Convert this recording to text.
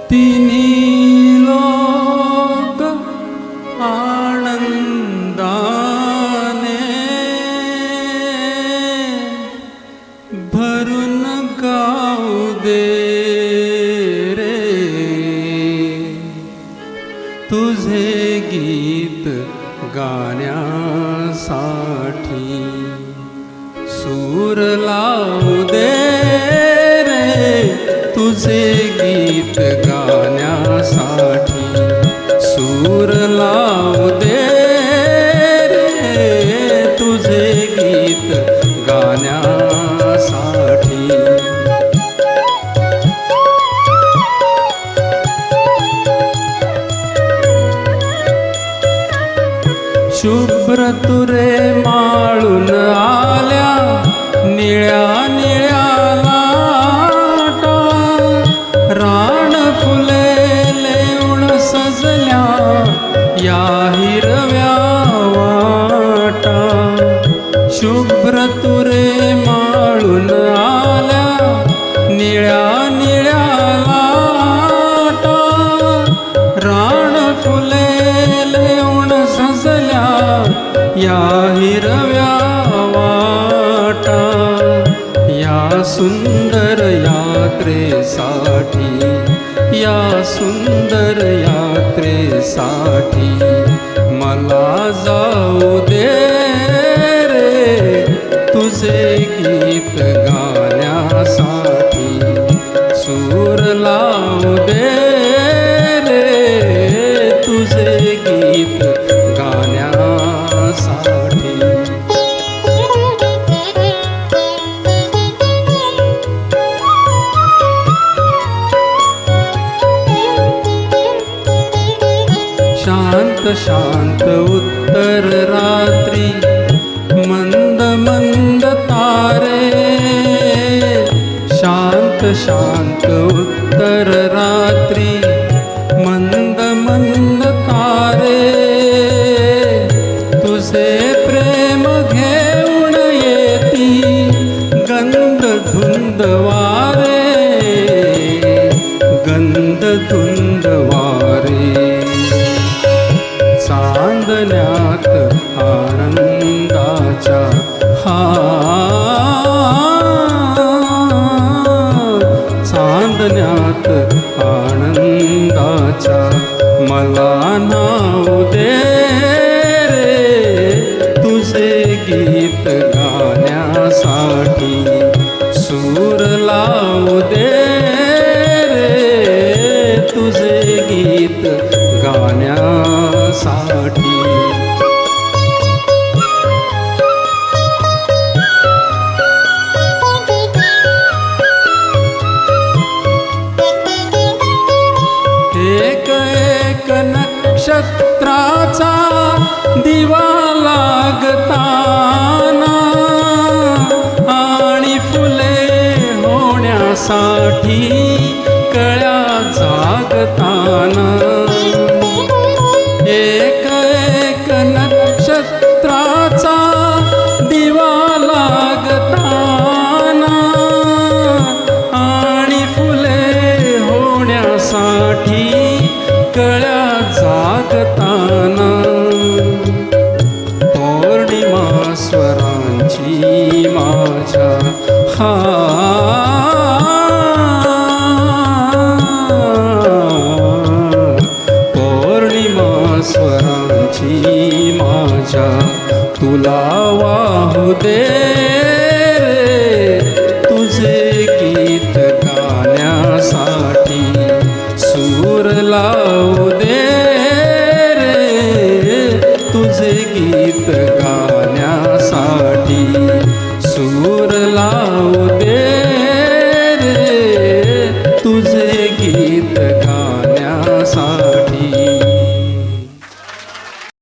तिन्ही लोक आनंदाने भरून गाऊ दे रे तुझे गीत गाण्यासाठी सूर लावू दे रे तुझे गीत गाण्यासाठी सूर लावू दे रे तुझे गीत गाण्यासाठी शुभ्र तुरे माळून आल्या निळ्या निळ्या लाटा रान फुले लेऊन सजल्या या हिरव्या वाटा शुभ्र तुरे माळून आल्या निळ्या निळ्या लाटा रान फुले लेऊन सजल्या या हिरव्या वाटा या सुंदर यात्रेसाठी या सुंदर यात्रेसाठी मला जाऊ दे रे तुझे गीत गाण्यासाठी सूर लावू दे रे तुझे गीत गाण्यासाठी शांत शांत उत्तर रात्री मंद मंद तारे शांत शांत उत्तर रात्री मंद मंद तारे तुझे प्रेम घेऊन येती गंध धुंद वारे गंध धुंद वारे चांदण्यात आनंदाच्या चांदण्यात आनंदाच्या मला नाव दे रे तुझे गीत गाण्यासाठी सूर लावू दे रे तुझे गीत गाण्यासाठी एक एक नक्षत्राचा दिवा लागताना आणि फुले होण्यासाठी कळ्या जागताना एक एक नक्षत्राचा दिवा लागताना आणि फुले होण्यासाठी कळ्या जागताना पौर्णिमा स्वरांची माझ्या पौर्णिमा स्वरांची माझ्या तुला वाहू दे रे तुझे गीत गाण्यासाठी सूर लावू दे रे तुझे गीत